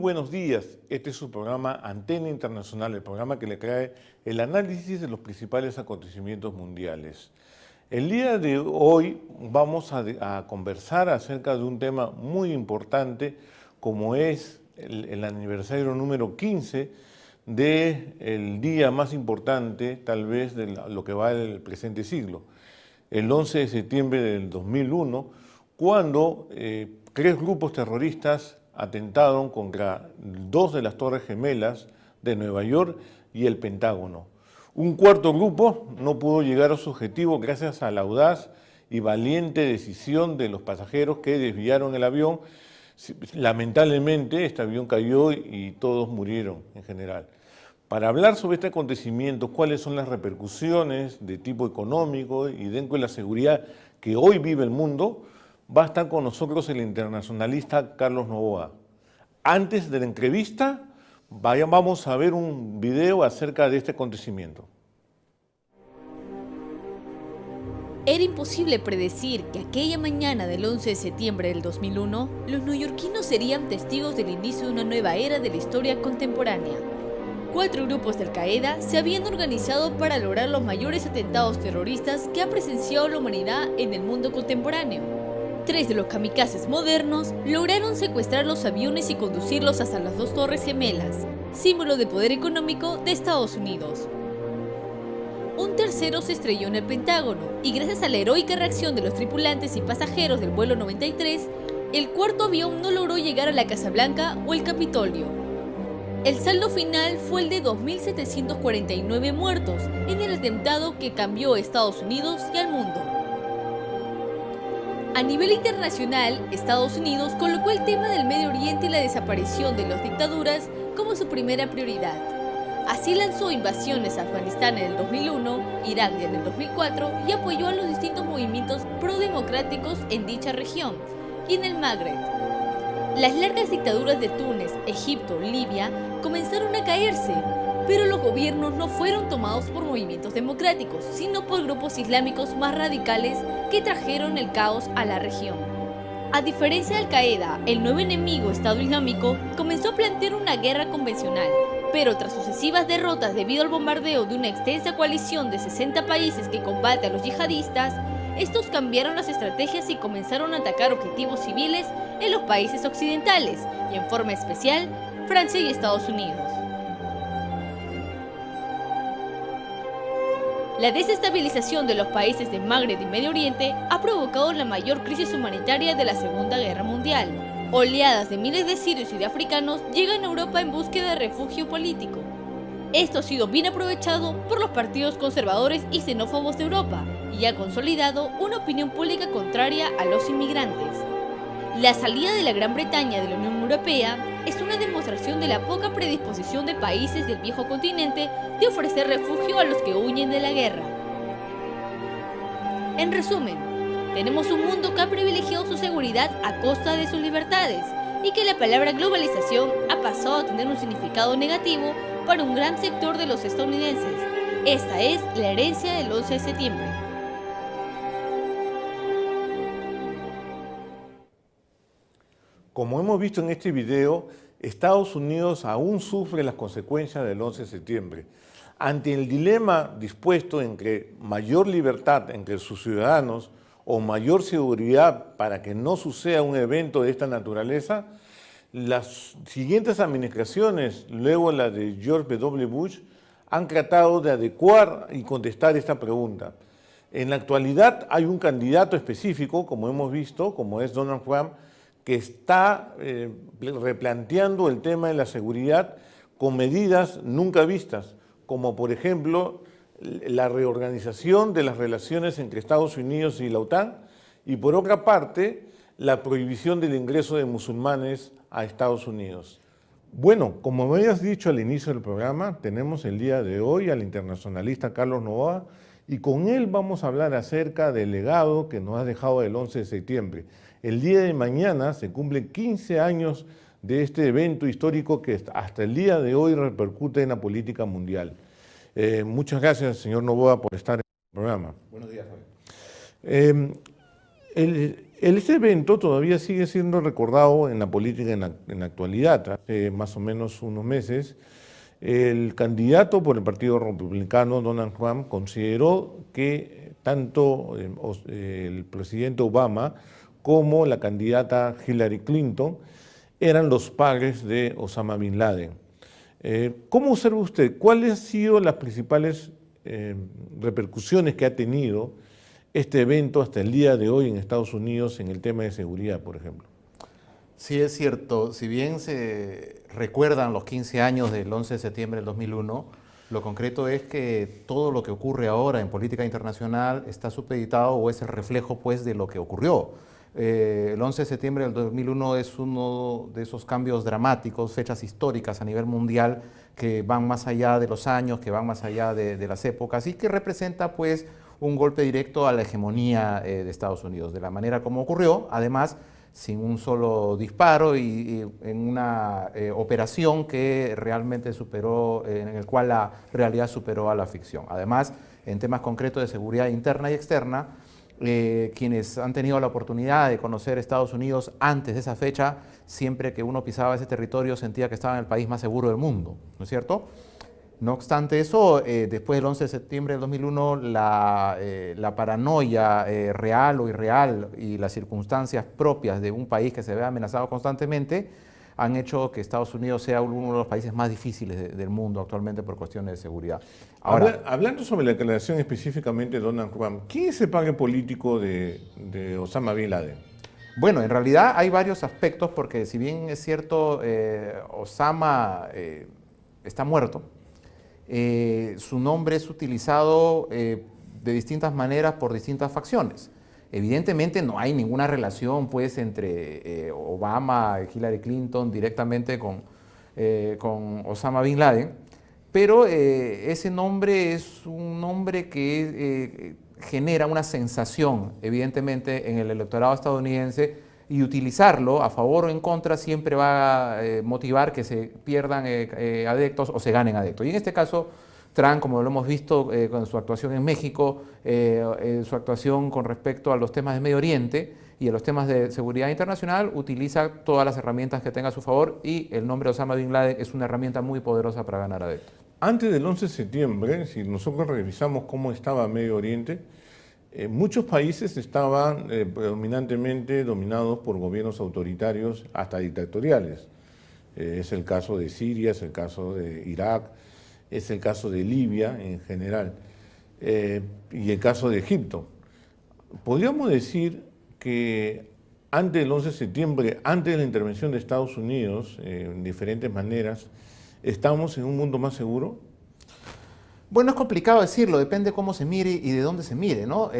buenos días. Este es su programa Antena Internacional, el programa que le trae el análisis de los principales acontecimientos mundiales. El día de hoy vamos a conversar acerca de un tema muy importante, como es el aniversario número 15 del día más importante, tal vez, de lo que va del presente siglo. El 11 de septiembre del 2001, cuando 3 grupos terroristas atentaron contra 2 de las Torres Gemelas de Nueva York y el Pentágono. Un cuarto grupo no pudo llegar a su objetivo gracias a la audaz y valiente decisión de los pasajeros que desviaron el avión. Lamentablemente, este avión cayó y todos murieron en general. Para hablar sobre este acontecimiento, cuáles son las repercusiones de tipo económico y dentro de la seguridad que hoy vive el mundo, va a estar con nosotros el internacionalista Carlos Noboa. Antes de la entrevista, vamos a ver un video acerca de este acontecimiento. Era imposible predecir que aquella mañana del 11 de septiembre del 2001, los neoyorquinos serían testigos del inicio de una nueva era de la historia contemporánea. 4 grupos de Al-Qaeda se habían organizado para lograr los mayores atentados terroristas que ha presenciado la humanidad en el mundo contemporáneo. 3 de los kamikazes modernos lograron secuestrar los aviones y conducirlos hasta las 2 Torres Gemelas, símbolo de poder económico de Estados Unidos. Un tercero se estrelló en el Pentágono y gracias a la heroica reacción de los tripulantes y pasajeros del vuelo 93, el cuarto avión no logró llegar a la Casa Blanca o el Capitolio. El saldo final fue el de 2.749 muertos en el atentado que cambió a Estados Unidos y al mundo. A nivel internacional, Estados Unidos colocó el tema del Medio Oriente y la desaparición de las dictaduras como su primera prioridad. Así lanzó invasiones a Afganistán en el 2001, Irak en el 2004 y apoyó a los distintos movimientos prodemocráticos en dicha región y en el Magreb. Las largas dictaduras de Túnez, Egipto, Libia comenzaron a caerse, pero los gobiernos no fueron tomados por movimientos democráticos, sino por grupos islámicos más radicales que trajeron el caos a la región. A diferencia de Al-Qaeda, el nuevo enemigo Estado Islámico comenzó a plantear una guerra convencional, pero tras sucesivas derrotas debido al bombardeo de una extensa coalición de 60 países que combate a los yihadistas, estos cambiaron las estrategias y comenzaron a atacar objetivos civiles en los países occidentales, y en forma especial, Francia y Estados Unidos. La desestabilización de los países de Magreb y Medio Oriente ha provocado la mayor crisis humanitaria de la Segunda Guerra Mundial. Oleadas de miles de sirios y de africanos llegan a Europa en búsqueda de refugio político. Esto ha sido bien aprovechado por los partidos conservadores y xenófobos de Europa y ha consolidado una opinión pública contraria a los inmigrantes. La salida de la Gran Bretaña de la Unión Europea es una demostración de la poca predisposición de países del viejo continente de ofrecer refugio a los que huyen de la guerra. En resumen, tenemos un mundo que ha privilegiado su seguridad a costa de sus libertades y que la palabra globalización ha pasado a tener un significado negativo para un gran sector de los estadounidenses. Esta es la herencia del 11 de septiembre. Como hemos visto en este video, Estados Unidos aún sufre las consecuencias del 11 de septiembre. Ante el dilema dispuesto entre mayor libertad entre sus ciudadanos o mayor seguridad para que no suceda un evento de esta naturaleza, las siguientes administraciones, luego la de George W. Bush, han tratado de adecuar y contestar esta pregunta. En la actualidad hay un candidato específico, como hemos visto, como es Donald Trump, que está replanteando el tema de la seguridad con medidas nunca vistas, como por ejemplo la reorganización de las relaciones entre Estados Unidos y la OTAN y por otra parte la prohibición del ingreso de musulmanes a Estados Unidos. Bueno, como me habías dicho al inicio del programa, tenemos el día de hoy al internacionalista Carlos Noboa y con él vamos a hablar acerca del legado que nos ha dejado el 11 de septiembre. El día de mañana se cumplen 15 años de este evento histórico que hasta el día de hoy repercute en la política mundial. Muchas gracias, señor Noboa, por estar en el programa. Buenos días, Jorge. Este evento todavía sigue siendo recordado en la política en la actualidad. Hace más o menos unos meses, el candidato por el Partido Republicano, Donald Trump, consideró que tanto el presidente Obama como la candidata Hillary Clinton eran los padres de Osama Bin Laden. ¿Cómo observa usted? ¿Cuáles han sido las principales repercusiones que ha tenido este evento hasta el día de hoy en Estados Unidos en el tema de seguridad, por ejemplo? Sí, es cierto. Si bien se recuerdan los 15 años del 11 de septiembre del 2001, lo concreto es que todo lo que ocurre ahora en política internacional está supeditado o es el reflejo, pues, de lo que ocurrió. El 11 de septiembre del 2001 es uno de esos cambios dramáticos, fechas históricas a nivel mundial que van más allá de los años, que van más allá de las épocas y que representa, pues, un golpe directo a la hegemonía de Estados Unidos, de la manera como ocurrió, además sin un solo disparo y en una operación que realmente superó, en el cual la realidad superó a la ficción. Además, en temas concretos de seguridad interna y externa, quienes han tenido la oportunidad de conocer Estados Unidos antes de esa fecha, siempre que uno pisaba ese territorio sentía que estaba en el país más seguro del mundo, ¿no es cierto? No obstante eso, después del 11 de septiembre del 2001, la paranoia real o irreal y las circunstancias propias de un país que se ve amenazado constantemente han hecho que Estados Unidos sea uno de los países más difíciles del mundo actualmente por cuestiones de seguridad. Ahora, hablando sobre la declaración específicamente de Donald Trump, ¿quién es el padre político de Osama Bin Laden? Bueno, en realidad hay varios aspectos porque si bien es cierto, Osama está muerto, su nombre es utilizado de distintas maneras por distintas facciones. Evidentemente no hay ninguna relación, pues, entre Obama y Hillary Clinton directamente con Osama Bin Laden, pero ese nombre es un nombre que genera una sensación, evidentemente, en el electorado estadounidense, y utilizarlo a favor o en contra siempre va a motivar que se pierdan adeptos o se ganen adeptos. Y en este caso, Trump, como lo hemos visto con su actuación en México, su actuación con respecto a los temas de Medio Oriente y a los temas de seguridad internacional, utiliza todas las herramientas que tenga a su favor y el nombre de Osama Bin Laden es una herramienta muy poderosa para ganar adeptos. Antes del 11 de septiembre, si nosotros revisamos cómo estaba Medio Oriente, muchos países estaban predominantemente dominados por gobiernos autoritarios hasta dictatoriales. Es el caso de Siria, es el caso de Irak, es el caso de Libia en general y el caso de Egipto. Podríamos decir que antes del 11 de septiembre, antes de la intervención de Estados Unidos, en diferentes maneras, ¿estamos en un mundo más seguro? Bueno, es complicado decirlo, depende cómo se mire y de dónde se mire, ¿no?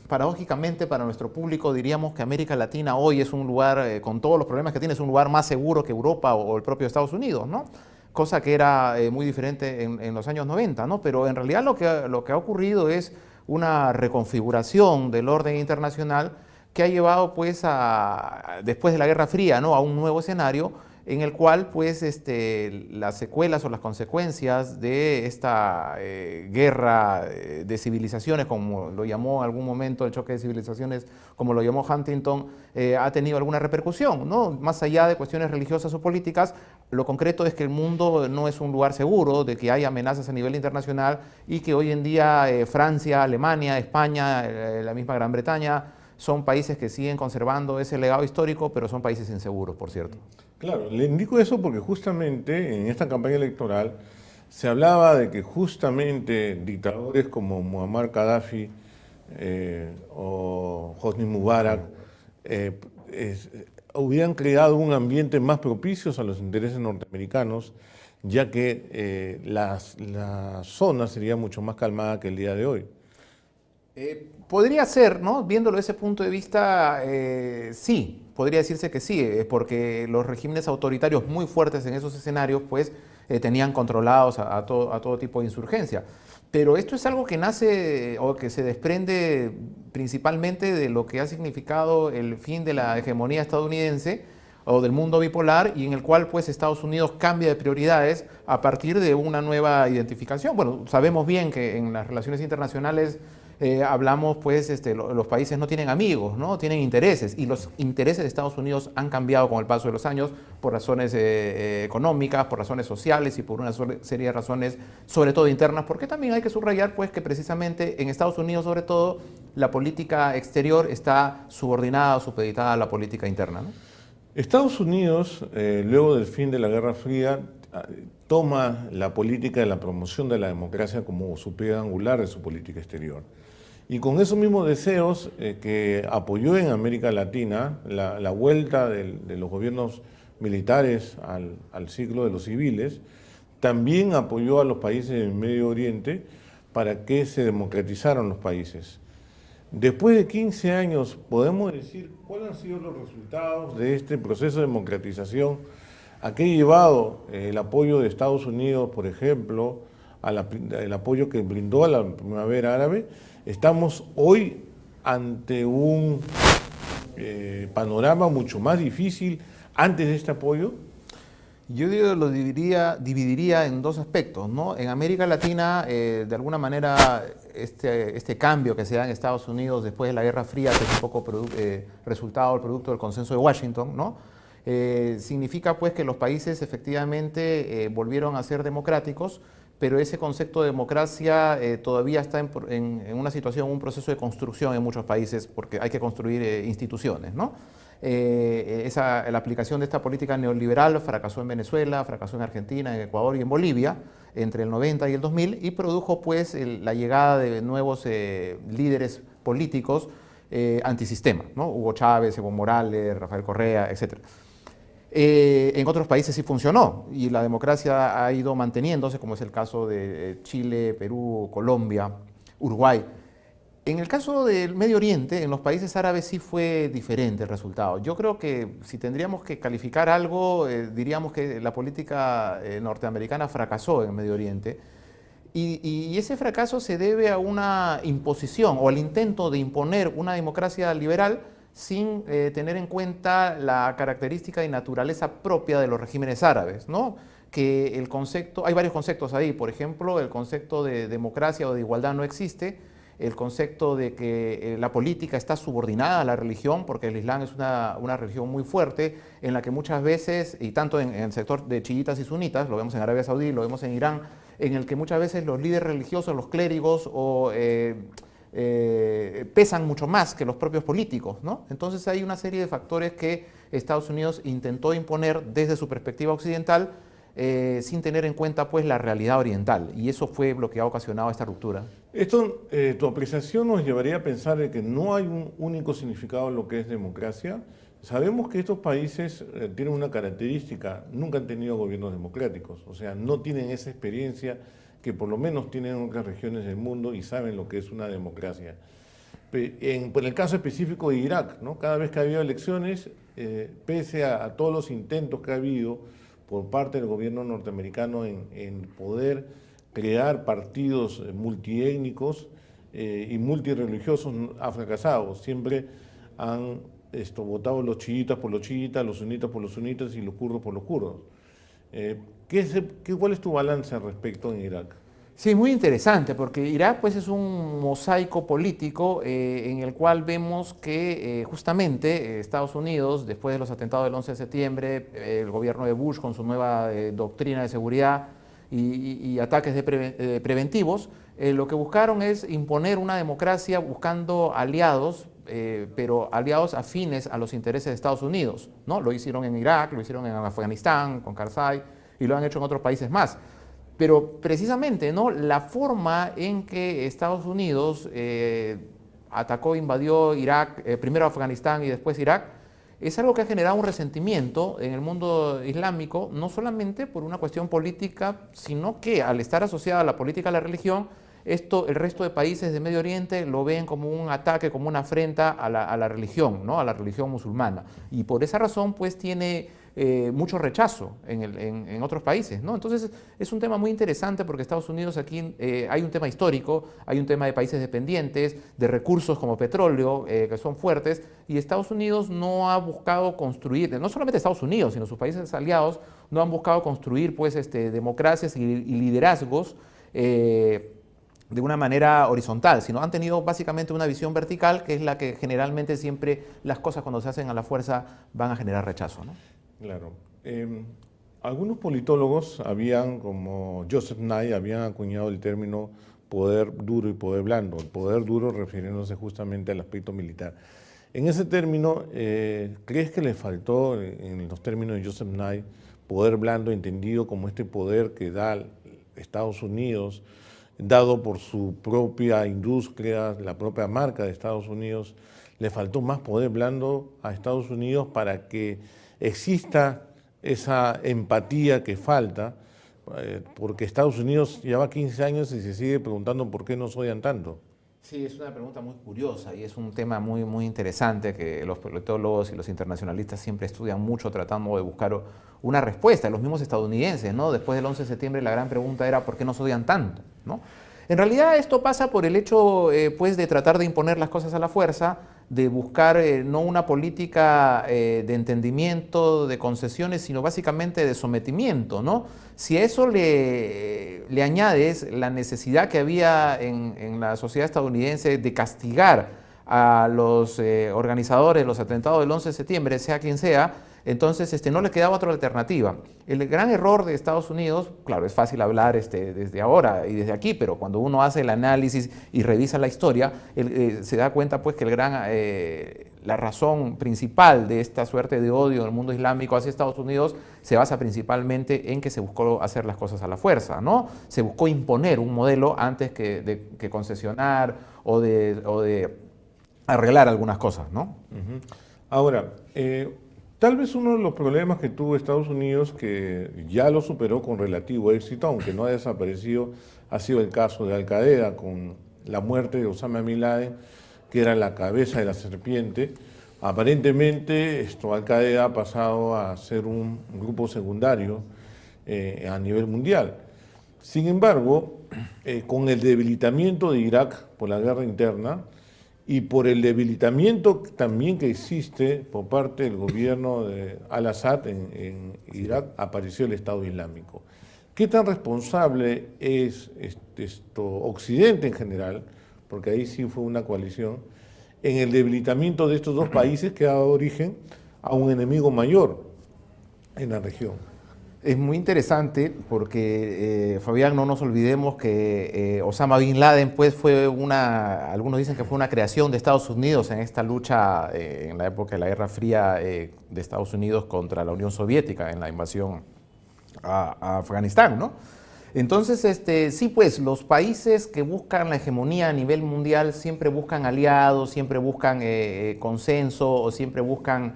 Paradójicamente, para nuestro público diríamos que América Latina hoy es un lugar, con todos los problemas que tiene, es un lugar más seguro que Europa o el propio Estados Unidos, ¿no? Cosa que era muy diferente en los años 90, ¿no? Pero en realidad lo que ha ocurrido es una reconfiguración del orden internacional que ha llevado, pues, después de la Guerra Fría, ¿no?, a un nuevo escenario en el cual, pues, las secuelas o las consecuencias de esta guerra de civilizaciones, como lo llamó en algún momento el choque de civilizaciones, como lo llamó Huntington, ha tenido alguna repercusión, ¿no? Más allá de cuestiones religiosas o políticas, lo concreto es que el mundo no es un lugar seguro, de que hay amenazas a nivel internacional y que hoy en día Francia, Alemania, España, la misma Gran Bretaña, son países que siguen conservando ese legado histórico, pero son países inseguros, por cierto. Claro, le indico eso porque justamente en esta campaña electoral se hablaba de que justamente dictadores como Muammar Gaddafi o Hosni Mubarak hubieran creado un ambiente más propicio a los intereses norteamericanos, ya que la zona sería mucho más calmada que el día de hoy. Podría ser, ¿no? Viéndolo desde ese punto de vista, sí, podría decirse que sí, porque los regímenes autoritarios muy fuertes en esos escenarios, pues, tenían controlados a todo tipo de insurgencia. Pero esto es algo que nace o que se desprende principalmente de lo que ha significado el fin de la hegemonía estadounidense o del mundo bipolar, y en el cual, pues, Estados Unidos cambia de prioridades a partir de una nueva identificación. Bueno, sabemos bien que en las relaciones internacionales Hablamos, pues, los países no tienen amigos, ¿no? Tienen intereses, y los intereses de Estados Unidos han cambiado con el paso de los años por razones económicas, por razones sociales y por una serie de razones, sobre todo internas, porque también hay que subrayar, pues, que precisamente en Estados Unidos, sobre todo, la política exterior está subordinada o supeditada a la política interna, ¿no? Estados Unidos, luego del fin de la Guerra Fría, toma la política de la promoción de la democracia como su piedra angular de su política exterior. Y con esos mismos deseos que apoyó en América Latina la vuelta de los gobiernos militares al ciclo de los civiles, también apoyó a los países del Medio Oriente para que se democratizaran los países. Después de 15 años, ¿podemos decir cuáles han sido los resultados de este proceso de democratización? ¿A qué ha llevado el apoyo de Estados Unidos, por ejemplo, el apoyo que brindó a la primavera árabe? Estamos hoy ante un panorama mucho más difícil antes de este apoyo. Yo lo dividiría en dos aspectos, ¿no? En América Latina, de alguna manera, este cambio que se da en Estados Unidos después de la Guerra Fría, que es un poco resultado, el producto del consenso de Washington, ¿no? Significa, pues, que los países efectivamente volvieron a ser democráticos, pero ese concepto de democracia todavía está en una situación, un proceso de construcción en muchos países, porque hay que construir instituciones, ¿no? La aplicación de esta política neoliberal fracasó en Venezuela, fracasó en Argentina, en Ecuador y en Bolivia entre el 90 y el 2000, y produjo, pues, la llegada de nuevos líderes políticos antisistema, ¿no? Hugo Chávez, Evo Morales, Rafael Correa, etc. En otros países sí funcionó y la democracia ha ido manteniéndose, como es el caso de Chile, Perú, Colombia, Uruguay. En el caso del Medio Oriente, en los países árabes sí fue diferente el resultado. Yo creo que si tendríamos que calificar algo, diríamos que la política norteamericana fracasó en el Medio Oriente. Y ese fracaso se debe a una imposición o al intento de imponer una democracia liberal sin tener en cuenta la característica y naturaleza propia de los regímenes árabes, ¿no? Que el concepto, hay varios conceptos ahí, por ejemplo, el concepto de democracia o de igualdad no existe, el concepto de que la política está subordinada a la religión, porque el Islam es una religión muy fuerte, en la que muchas veces, y tanto en el sector de chiitas y sunitas, lo vemos en Arabia Saudí, lo vemos en Irán, en el que muchas veces los líderes religiosos, los clérigos, pesan mucho más que los propios políticos, ¿no? Entonces hay una serie de factores que Estados Unidos intentó imponer desde su perspectiva occidental, sin tener en cuenta, pues, la realidad oriental, y eso fue lo que ha ocasionado esta ruptura. Esto, tu apreciación nos llevaría a pensar de que no hay un único significado en lo que es democracia. Sabemos que estos países tienen una característica, nunca han tenido gobiernos democráticos, o sea, no tienen esa experiencia que por lo menos tienen otras regiones del mundo y saben lo que es una democracia. Por el caso específico de Irak, ¿no? Cada vez que ha habido elecciones, pese a todos los intentos que ha habido por parte del gobierno norteamericano en poder crear partidos multiétnicos y multirreligiosos, ha fracasado. Siempre han votado los chiitas por los chiitas, los sunitas por los sunitas y los kurdos por los kurdos. ¿Cuál es tu balance al respecto en Irak? Sí, muy interesante, porque Irak, pues, es un mosaico político en el cual vemos que justamente Estados Unidos, después de los atentados del 11 de septiembre, el gobierno de Bush con su nueva doctrina de seguridad y ataques preventivos, lo que buscaron es imponer una democracia buscando aliados, pero aliados afines a los intereses de Estados Unidos, ¿no? Lo hicieron en Irak, lo hicieron en Afganistán, con Karzai, y lo han hecho en otros países más. Pero precisamente, ¿no?, la forma en que Estados Unidos atacó, invadió Irak, primero Afganistán y después Irak, es algo que ha generado un resentimiento en el mundo islámico, no solamente por una cuestión política, sino que al estar asociada a la política a la religión, el resto de países de Medio Oriente lo ven como un ataque, como una afrenta a la religión, ¿no?, a la religión musulmana. Y por esa razón, pues, tiene mucho rechazo en otros países, ¿no? Entonces es un tema muy interesante porque Estados Unidos aquí hay un tema histórico, hay un tema de países dependientes, de recursos como petróleo que son fuertes, y Estados Unidos no ha buscado construir, no solamente Estados Unidos, sino sus países aliados, no han buscado construir, pues, democracias y liderazgos de una manera horizontal, sino han tenido básicamente una visión vertical, que es la que generalmente siempre las cosas cuando se hacen a la fuerza van a generar rechazo, ¿no? Claro. Algunos politólogos como Joseph Nye, habían acuñado el término poder duro y poder blando, el poder duro refiriéndose justamente al aspecto militar. En ese término, ¿crees que le faltó, en los términos de Joseph Nye, poder blando entendido como este poder que da Estados Unidos, dado por su propia industria, la propia marca de Estados Unidos? ¿Le faltó más poder blando a Estados Unidos para que exista esa empatía que falta? Porque Estados Unidos lleva 15 años y se sigue preguntando por qué nos odian tanto. Sí, es una pregunta muy curiosa y es un tema muy, muy interesante que los politólogos y los internacionalistas siempre estudian mucho tratando de buscar una respuesta. Los mismos estadounidenses, ¿no? Después del 11 de septiembre la gran pregunta era ¿por qué nos odian tanto? ¿No? En realidad esto pasa por el hecho pues, de tratar de imponer las cosas a la fuerza, de buscar no una política de entendimiento, de concesiones, sino básicamente de sometimiento, ¿no? Si a eso le añades la necesidad que había en la sociedad estadounidense de castigar a los organizadores de los atentados del 11 de septiembre, sea quien sea, entonces no le quedaba otra alternativa. El gran error de Estados Unidos, claro, es fácil hablar desde ahora y desde aquí, pero cuando uno hace el análisis y revisa la historia, se da cuenta pues que la razón principal de esta suerte de odio del mundo islámico hacia Estados Unidos se basa principalmente en que se buscó hacer las cosas a la fuerza, ¿no? Se buscó imponer un modelo antes que concesionar o de arreglar algunas cosas, ¿no? Uh-huh. Ahora, tal vez uno de los problemas que tuvo Estados Unidos, que ya lo superó con relativo éxito, aunque no ha desaparecido, ha sido el caso de Al Qaeda, con la muerte de Osama Bin Laden, que era la cabeza de la serpiente. Aparentemente, Al Qaeda ha pasado a ser un grupo secundario a nivel mundial. Sin embargo, con el debilitamiento de Irak por la guerra interna, y por el debilitamiento también que existe por parte del gobierno de Al-Assad en Irak, apareció el Estado Islámico. ¿Qué tan responsable es Occidente en general, porque ahí sí fue una coalición, en el debilitamiento de estos dos países que ha dado origen a un enemigo mayor en la región? Es muy interesante porque, Fabián, no nos olvidemos que Osama Bin Laden pues, algunos dicen que fue una creación de Estados Unidos en esta lucha en la época de la Guerra Fría de Estados Unidos contra la Unión Soviética en la invasión a Afganistán, ¿no? Entonces, sí, pues los países que buscan la hegemonía a nivel mundial siempre buscan aliados, siempre buscan consenso o siempre buscan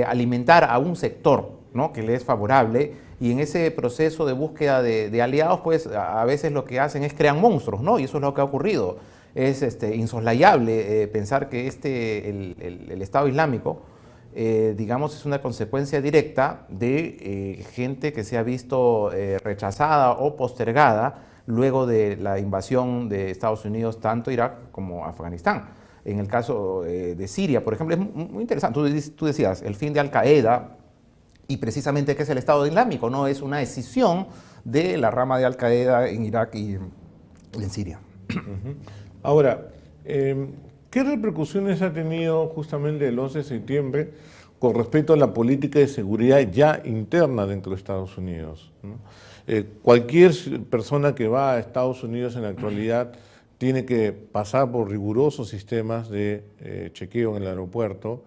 alimentar a un sector, ¿no? Que le es favorable. Y en ese proceso de búsqueda de aliados, pues a veces lo que hacen es crean monstruos, ¿no? Y eso es lo que ha ocurrido. Es insoslayable pensar que el Estado Islámico, digamos, es una consecuencia directa de gente que se ha visto rechazada o postergada luego de la invasión de Estados Unidos, tanto Irak como Afganistán. En el caso de Siria, por ejemplo, es muy interesante. Tú decías, el fin de Al Qaeda, y precisamente ¿qué es el Estado Islámico? No es una decisión de la rama de Al Qaeda en Irak y en Siria. Uh-huh. Ahora, ¿qué repercusiones ha tenido justamente el 11 de septiembre con respecto a la política de seguridad ya interna dentro de Estados Unidos, ¿no? Cualquier persona que va a Estados Unidos en la actualidad tiene que pasar por rigurosos sistemas de chequeo en el aeropuerto,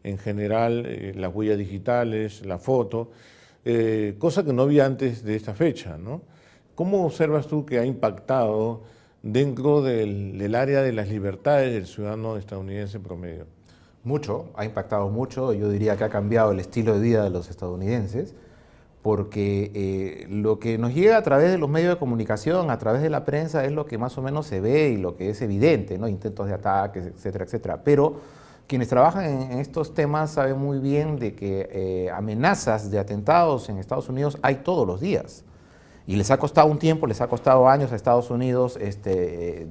en general las huellas digitales, la foto, cosa que no había antes de esta fecha, ¿no? ¿Cómo observas tú que ha impactado dentro del área de las libertades del ciudadano estadounidense promedio? Mucho, ha impactado mucho. Yo diría que ha cambiado el estilo de vida de los estadounidenses, porque lo que nos llega a través de los medios de comunicación, a través de la prensa, es lo que más o menos se ve y lo que es evidente, ¿no? Intentos de ataques, etcétera, etcétera. Pero quienes trabajan en estos temas saben muy bien de que amenazas de atentados en Estados Unidos hay todos los días. Y les ha costado un tiempo, les ha costado años a Estados Unidos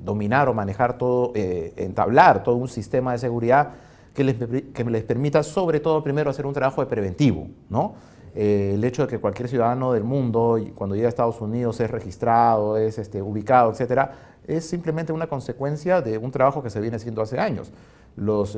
dominar o manejar todo, entablar todo un sistema de seguridad que les permita, sobre todo, primero hacer un trabajo de preventivo, ¿no? el hecho de que cualquier ciudadano del mundo, cuando llega a Estados Unidos, es registrado, es ubicado, etcétera, es simplemente una consecuencia de un trabajo que se viene haciendo hace años. Los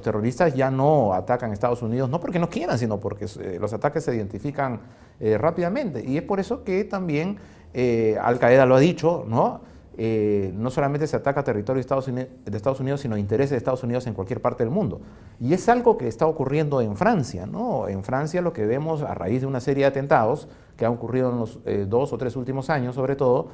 terroristas ya no atacan a Estados Unidos, no porque no quieran, sino porque los ataques se identifican rápidamente. Y es por eso que también Al-Qaeda lo ha dicho, ¿no? No solamente se ataca territorio de Estados Unidos, sino intereses de Estados Unidos en cualquier parte del mundo. Y es algo que está ocurriendo en Francia, ¿no? En Francia lo que vemos a raíz de una serie de atentados que han ocurrido en los 2 o 3 últimos años, sobre todo,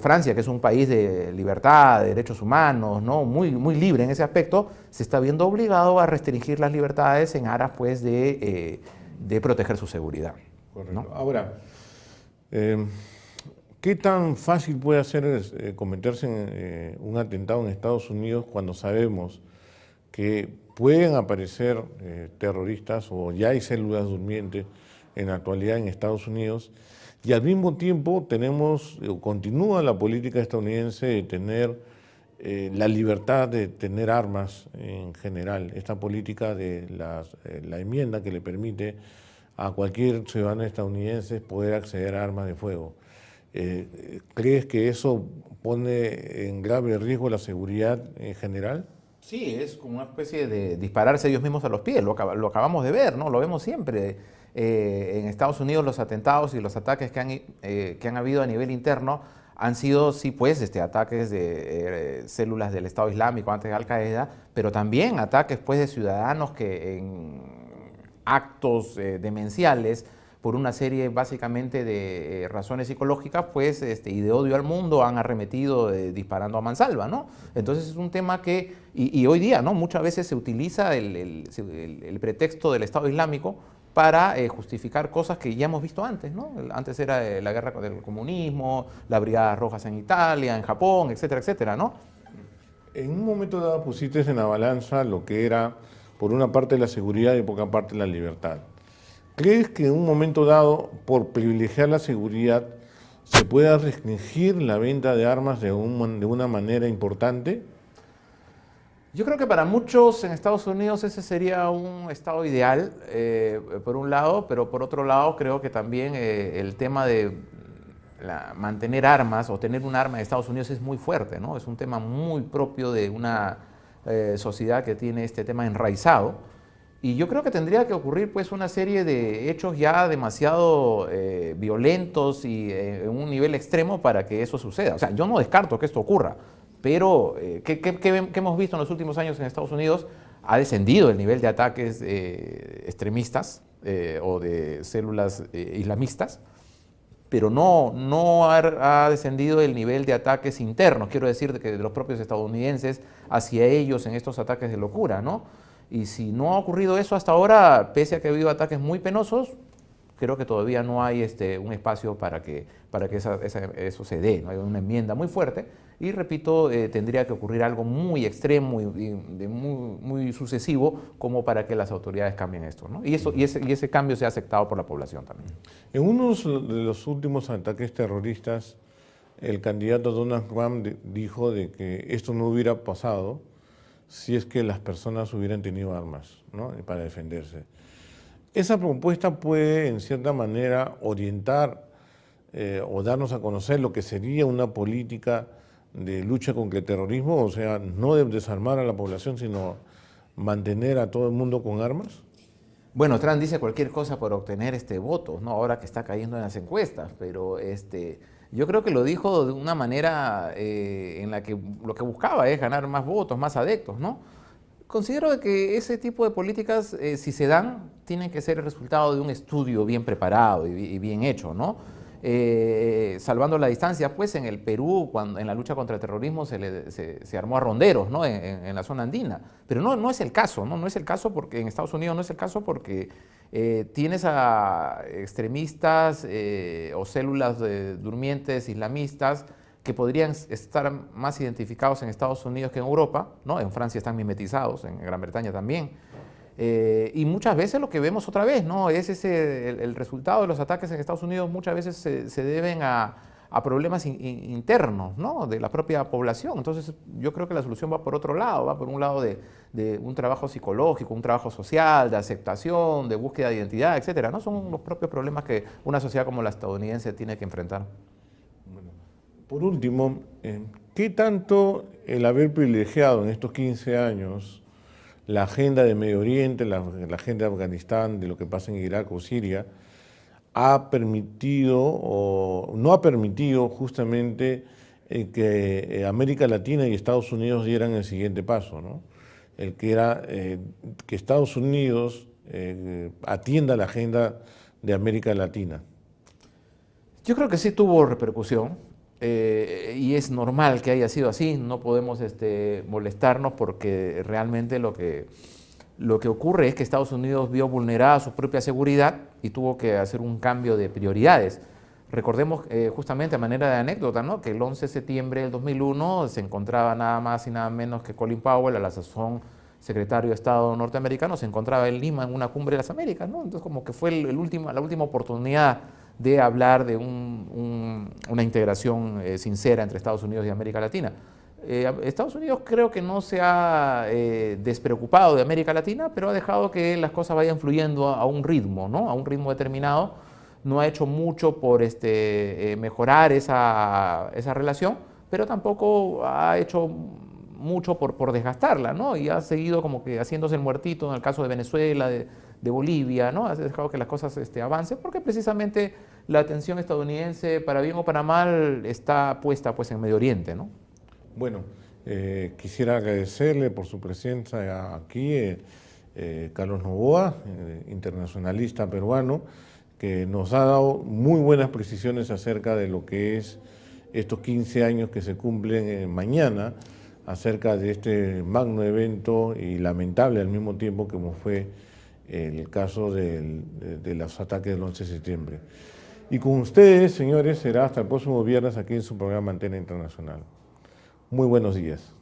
Francia, que es un país de libertad, de derechos humanos, ¿no? Muy libre en ese aspecto, se está viendo obligado a restringir las libertades en aras pues, de proteger su seguridad. Correcto. ¿No? Ahora, ¿qué tan fácil puede ser cometerse un atentado en Estados Unidos cuando sabemos que pueden aparecer terroristas o ya hay células durmientes en la actualidad en Estados Unidos? Y al mismo tiempo continúa la política estadounidense de tener la libertad de tener armas en general, esta política de la enmienda que le permite a cualquier ciudadano estadounidense poder acceder a armas de fuego. ¿Crees que eso pone en grave riesgo la seguridad en general? Sí, es como una especie de dispararse ellos mismos a los pies, lo acabamos de ver, ¿no? Lo vemos siempre. En Estados Unidos los atentados y los ataques que han habido a nivel interno han sido, sí, pues, ataques de células del Estado Islámico, antes de Al-Qaeda, pero también ataques, pues, de ciudadanos que en actos demenciales, por una serie básicamente de razones psicológicas, pues, y de odio al mundo, han arremetido disparando a mansalva, ¿no? Entonces es un tema que, y hoy día, ¿no? Muchas veces se utiliza el pretexto del Estado Islámico para justificar cosas que ya hemos visto antes, ¿no? Antes era la guerra contra el comunismo, las brigadas rojas en Italia, en Japón, etcétera, etcétera, ¿no? En un momento dado pusiste en la balanza lo que era, por una parte, la seguridad y por otra parte, la libertad. ¿Crees que en un momento dado, por privilegiar la seguridad, se pueda restringir la venta de armas de una manera importante? Yo creo que para muchos en Estados Unidos ese sería un estado ideal, por un lado, pero por otro lado creo que también el tema de mantener armas o tener un arma en Estados Unidos es muy fuerte, ¿no? Es un tema muy propio de una sociedad que tiene este tema enraizado. Y yo creo que tendría que ocurrir pues una serie de hechos ya demasiado violentos y en un nivel extremo para que eso suceda. O sea, yo no descarto que esto ocurra, pero ¿qué hemos visto en los últimos años en Estados Unidos? Ha descendido el nivel de ataques extremistas o de células islamistas, pero no ha descendido el nivel de ataques internos, quiero decir, de los propios estadounidenses hacia ellos en estos ataques de locura, ¿no? Y si no ha ocurrido eso hasta ahora, pese a que ha habido ataques muy penosos, creo que todavía no hay un espacio para que eso se dé, ¿no? Hay una enmienda muy fuerte y, repito, tendría que ocurrir algo muy extremo y muy sucesivo como para que las autoridades cambien esto, ¿no? Y ese cambio sea aceptado por la población también. En uno de los últimos ataques terroristas, el candidato Donald Trump dijo de que esto no hubiera pasado si es que las personas hubieran tenido armas, ¿no? Para defenderse. Esa propuesta puede, en cierta manera, orientar o darnos a conocer lo que sería una política de lucha contra el terrorismo, o sea, no de desarmar a la población, sino mantener a todo el mundo con armas. Bueno, Trump dice cualquier cosa por obtener votos, ¿no? Ahora que está cayendo en las encuestas, pero yo creo que lo dijo de una manera en la que lo que buscaba es ganar más votos, más adeptos, ¿no? Considero que ese tipo de políticas, si se dan, tienen que ser el resultado de un estudio bien preparado y bien hecho, ¿no? Salvando la distancia, pues en el Perú, en la lucha contra el terrorismo se armó a ronderos, ¿no? en la zona andina, pero no es el caso, ¿no? No es el caso porque en Estados Unidos no es el caso porque tienes a extremistas o células durmientes islamistas que podrían estar más identificados en Estados Unidos que en Europa, ¿no? En Francia están mimetizados, en Gran Bretaña también. Y muchas veces lo que vemos otra vez, ¿no? Es el resultado de los ataques en Estados Unidos muchas veces se deben a a problemas internos, ¿no?, de la propia población. Entonces yo creo que la solución va por otro lado, va por un lado de un trabajo psicológico, un trabajo social, de aceptación, de búsqueda de identidad, etcétera, ¿no? Son los propios problemas que una sociedad como la estadounidense tiene que enfrentar. Bueno, por último, ¿qué tanto el haber privilegiado en estos 15 años la agenda de Medio Oriente, la agenda de Afganistán, de lo que pasa en Irak o Siria, ha permitido o no ha permitido justamente que América Latina y Estados Unidos dieran el siguiente paso, ¿no? El que era que Estados Unidos atienda la agenda de América Latina? Yo creo que sí tuvo repercusión y es normal que haya sido así, no podemos molestarnos porque realmente lo que ocurre es que Estados Unidos vio vulnerada su propia seguridad y tuvo que hacer un cambio de prioridades. Recordemos justamente a manera de anécdota, ¿no?, que el 11 de septiembre del 2001 se encontraba nada más y nada menos que Colin Powell, a la sazón secretario de Estado norteamericano, se encontraba en Lima en una cumbre de las Américas, ¿no? Entonces como que fue la última oportunidad de hablar de una integración sincera entre Estados Unidos y América Latina. Estados Unidos creo que no se ha despreocupado de América Latina, pero ha dejado que las cosas vayan fluyendo a un ritmo, ¿no?, a un ritmo determinado. No ha hecho mucho por mejorar esa relación, pero tampoco ha hecho mucho por desgastarla, ¿no? Y ha seguido como que haciéndose el muertito en el caso de Venezuela, de Bolivia, ¿no? Ha dejado que las cosas avancen porque precisamente la atención estadounidense, para bien o para mal, está puesta pues en Medio Oriente, ¿no? Bueno, quisiera agradecerle por su presencia aquí, Carlos Noboa, internacionalista peruano, que nos ha dado muy buenas precisiones acerca de lo que es estos 15 años que se cumplen mañana, acerca de este magno evento y lamentable al mismo tiempo como fue el caso de los ataques del 11 de septiembre. Y con ustedes, señores, será hasta el próximo viernes aquí en su programa Antena Internacional. Muy buenos días.